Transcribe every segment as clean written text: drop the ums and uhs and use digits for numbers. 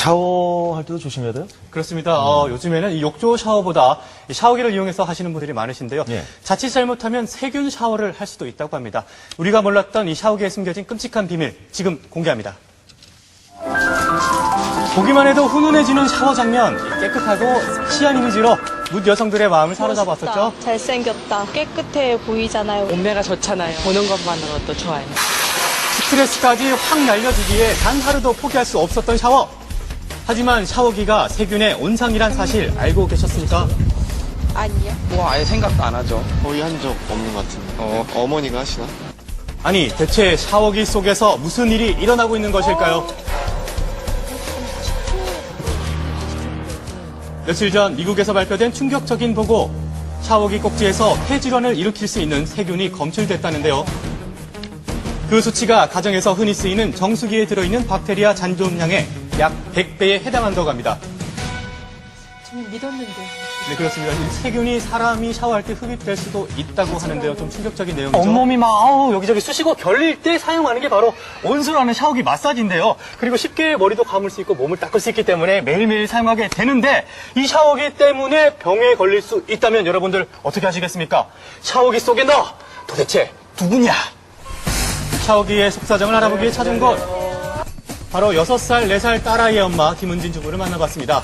샤워할 때도 조심해야 돼요? 그렇습니다. 요즘에는 이 욕조 샤워보다 이 샤워기를 이용해서 하시는 분들이 많으신데요. 예. 자칫 잘못하면 세균 샤워를 할 수도 있다고 합니다. 우리가 몰랐던 이 샤워기에 숨겨진 끔찍한 비밀, 지금 공개합니다. 보기만 해도 훈훈해지는 샤워 장면, 깨끗하고 섹시한 이미지로 묻 여성들의 마음을 사로잡았었죠. 잘생겼다. 깨끗해 보이잖아요. 몸매가 좋잖아요. 보는 것만으로도 좋아요. 스트레스까지 확 날려주기에 단 하루도 포기할 수 없었던 샤워. 하지만 샤워기가 세균의 온상이란 사실 알고 계셨습니까? 아니요. 뭐 아예 생각도 안 하죠. 거의 한 적 없는 것 같은데. 어머니가 하시나? 아니, 대체 샤워기 속에서 무슨 일이 일어나고 있는 것일까요? 며칠 전 미국에서 발표된 충격적인 보고, 샤워기 꼭지에서 폐질환을 일으킬 수 있는 세균이 검출됐다는데요. 그 수치가 가정에서 흔히 쓰이는 정수기에 들어있는 박테리아 잔존량의 약 100배에 해당한다고 합니다. 저는 믿었는데. 네, 그렇습니다. 이 세균이 사람이 샤워할 때 흡입될 수도 있다고 하는데요. 좀 충격적인 내용이죠. 온몸이 막 여기저기 쑤시고 결릴 때 사용하는 게 바로 온수라는 샤워기 마사지인데요. 그리고 쉽게 머리도 감을 수 있고 몸을 닦을 수 있기 때문에 매일매일 사용하게 되는데 이 샤워기 때문에 병에 걸릴 수 있다면 여러분들 어떻게 하시겠습니까? 샤워기 속에 너 도대체 누구냐? 샤워기의 속사정을 알아보기 위해 찾은 곳. 바로 6살, 4살 딸아이의 엄마 김은진 주부를 만나봤습니다.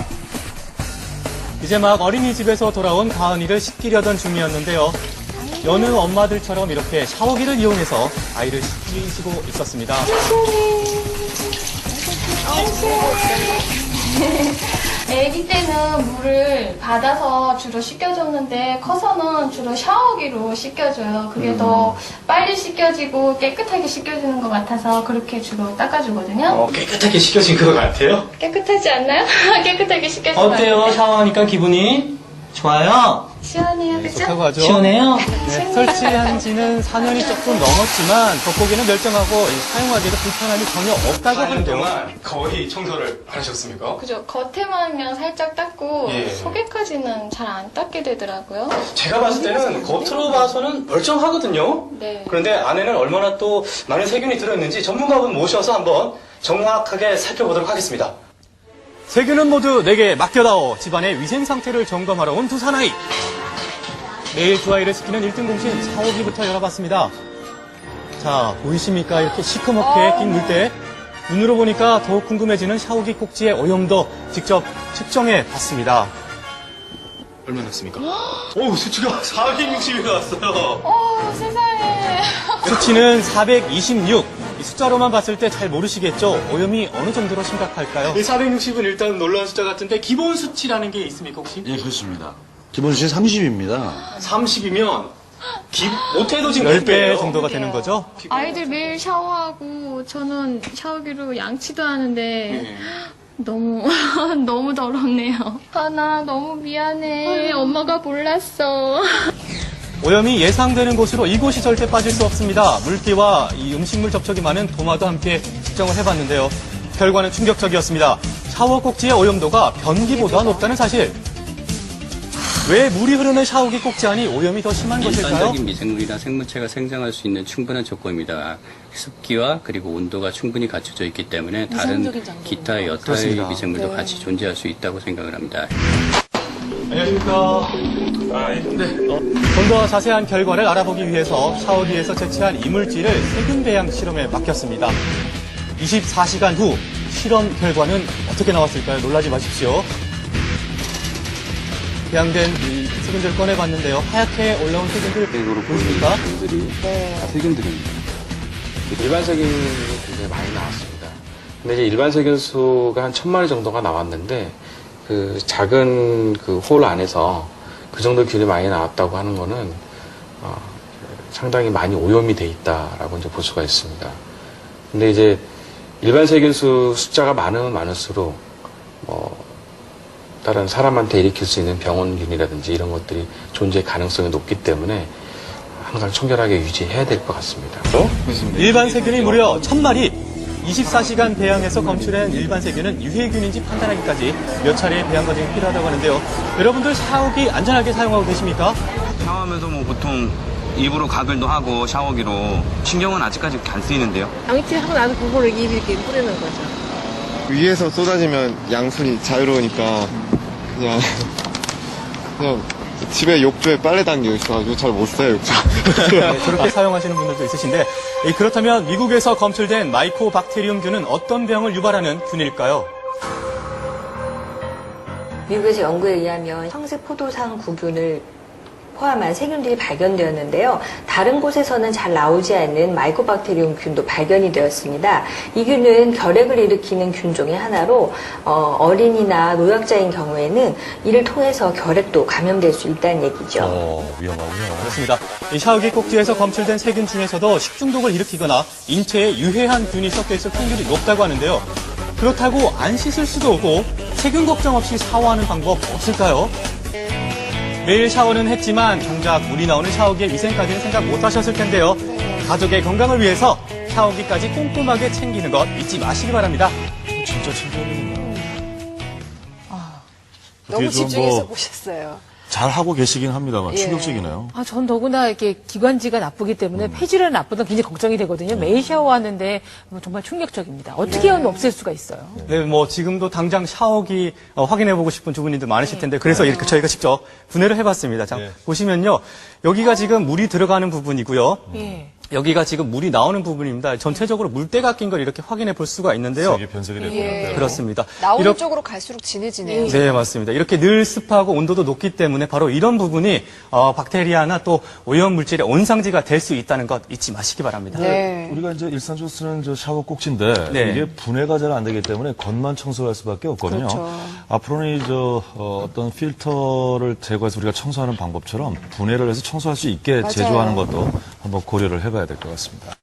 이제 막 어린이집에서 돌아온 가은이를 씻기려던 중이었는데요. 여느 엄마들처럼 이렇게 샤워기를 이용해서 아이를 씻기시고 있었습니다. 아기 때는 물을 받아서 주로 씻겨줬는데 커서는 주로 샤워기로 씻겨줘요. 그게 더 빨리 씻겨지고 깨끗하게 씻겨지는 것 같아서 그렇게 주로 닦아주거든요. 깨끗하게 씻겨진 것 같아요? 깨끗하지 않나요? 깨끗하게 씻겨지는 것 어때요? 같아요. 샤워하니까 기분이 좋아요? 시원해요, 그죠? 좋다고 하죠. 시원해요? 네, 설치한 지는 4년이 조금 넘었지만 겉보기는 멀쩡하고 사용하기에도 불편함이 전혀 없다고 하는데요. 거의 청소를 안 하셨습니까? 그죠. 겉에만 그냥 살짝 닦고 예. 속에까지는 잘 안 닦게 되더라고요. 제가 봤을 때는 겉으로 봐서는 멀쩡하거든요. 네. 그런데 안에는 얼마나 또 많은 세균이 들어있는지 전문가분 모셔서 한번 정확하게 살펴보도록 하겠습니다. 세균은 모두 내게 맡겨다오. 집안의 위생 상태를 점검하러 온 두 사나이. 매일 두 아이를 지키는 1등 공신 샤워기부터 열어봤습니다. 자, 보이십니까? 이렇게 시커멓게 낀 물때. 눈으로 보니까 더욱 궁금해지는 샤워기 꼭지의 오염도 직접 측정해 봤습니다. 얼마나 났습니까? 오, 수치가 460이 나왔어요. 세상에. 수치는 426. 이 숫자로만 봤을 때 잘 모르시겠죠? 오염이 어느 정도로 심각할까요? 이 460은 일단 놀라운 숫자 같은데 기본 수치라는 게 있습니까 혹시? 예, 그렇습니다. 기본 수치 30입니다. 30이면 못해도 지금 10배 정도가 되는 거죠? 아이들 매일 샤워하고 저는 샤워기로 양치도 하는데 너무 너무 더럽네요. 하나 너무 미안해. 엄마가 몰랐어. 오염이 예상되는 곳으로 이곳이 절대 빠질 수 없습니다. 물기와 이 음식물 접촉이 많은 도마도 함께 측정을 해봤는데요. 결과는 충격적이었습니다. 샤워 꼭지의 오염도가 변기보다 높다는 사실. 왜 물이 흐르는 샤워기 꼭지 안이 오염이 더 심한 것일까요? 일반적인 미생물이나 생물체가 생장할 수 있는 충분한 조건입니다. 습기와 그리고 온도가 충분히 갖춰져 있기 때문에 다른 기타 여타의 그렇습니다. 미생물도 같이 존재할 수 있다고 생각을 합니다. 안녕하십니까. 좀 더 자세한 결과를 알아보기 위해서 샤워기에서 채취한 이물질을 세균 배양 실험에 맡겼습니다. 24시간 후 실험 결과는 어떻게 나왔을까요? 놀라지 마십시오. 배양된 이 세균들을 꺼내봤는데요. 하얗게 올라온 세균들 보이십니까? 세균들입니다. 일반 세균이 굉장히 많이 나왔습니다. 근데 이제 일반 세균 수가 한 1000마리 정도가 나왔는데 그 작은 그 홀 안에서 그 정도 균이 많이 나왔다고 하는 거는 상당히 많이 오염이 돼 있다라고 이제 볼 수가 있습니다. 근데 이제 일반 세균수 숫자가 많으면 많을수록 다른 사람한테 일으킬 수 있는 병원균이라든지 이런 것들이 존재 가능성이 높기 때문에 항상 청결하게 유지해야 될 것 같습니다. 일반 세균이 무려 1000마리. 24시간 배양해서 검출한 일반 세균은 유해균인지 판단하기까지 몇 차례의 배양 과정이 필요하다고 하는데요. 여러분들 샤워기 안전하게 사용하고 계십니까? 샤워하면서 뭐 보통 일부러 가글도 하고 샤워기로 신경은 아직까지 안 쓰이는데요. 양치하고 나서 그거를 입에 이렇게 뿌리는 거죠. 위에서 쏟아지면 양손이 자유로우니까 그냥 집에 욕조에 빨래 담겨 있어가지고 잘 못 써요, 욕조. 네, 저렇게 사용하시는 분들도 있으신데 그렇다면 미국에서 검출된 마이코박테리움균은 어떤 병을 유발하는 균일까요? 미국에서 연구에 의하면 황색포도상 구균을 포함한 세균들이 발견되었는데요. 다른 곳에서는 잘 나오지 않는 마이코박테리움 균도 발견이 되었습니다. 이 균은 결핵을 일으키는 균 중의 하나로 어린이나 노약자인 경우에는 이를 통해서 결핵도 감염될 수 있다는 얘기죠. 위험하군요. 그렇습니다. 이 샤워기 꼭지에서 검출된 세균 중에서도 식중독을 일으키거나 인체에 유해한 균이 섞여 있을 확률이 높다고 하는데요. 그렇다고 안 씻을 수도 없고 세균 걱정 없이 샤워하는 방법 없을까요? 매일 샤워는 했지만 정작 물이 나오는 샤워기의 위생까지는 생각 못 하셨을 텐데요. 가족의 건강을 위해서 샤워기까지 꼼꼼하게 챙기는 것 잊지 마시기 바랍니다. 진짜 챙겨야겠네요. 너무 집중해서 보셨어요. 잘 하고 계시긴 합니다만 예. 충격적이네요. 전 더구나 이렇게 기관지가 나쁘기 때문에 폐질환 나쁘다 굉장히 걱정이 되거든요. 매일 샤워하는데 정말 충격적입니다. 어떻게 하면 없앨 수가 있어요? 네, 지금도 당장 샤워기 확인해보고 싶은 주부님들 많으실 텐데 그래서 이렇게 저희가 직접 분해를 해봤습니다. 자, 보시면요. 여기가 지금 물이 들어가는 부분이고요. 예. 여기가 지금 물이 나오는 부분입니다. 전체적으로 물때가 낀 걸 이렇게 확인해 볼 수가 있는데요. 색이 변색이 됐군요. 그렇습니다. 나오는 쪽으로 갈수록 진해지네요. 네, 맞습니다. 이렇게 늘 습하고 온도도 높기 때문에 바로 이런 부분이 박테리아나 또 오염 물질의 온상지가 될 수 있다는 것 잊지 마시기 바랍니다. 네. 우리가 이제 일상적으로 쓰는 저 샤워 꼭지인데 네. 이게 분해가 잘 안 되기 때문에 겉만 청소할 수밖에 없거든요. 그렇죠. 앞으로는 어떤 필터를 제거해서 우리가 청소하는 방법처럼 분해를 해서 청소할 수 있게 맞아요. 제조하는 것도 한번 고려를 해봐야 될 것 같습니다.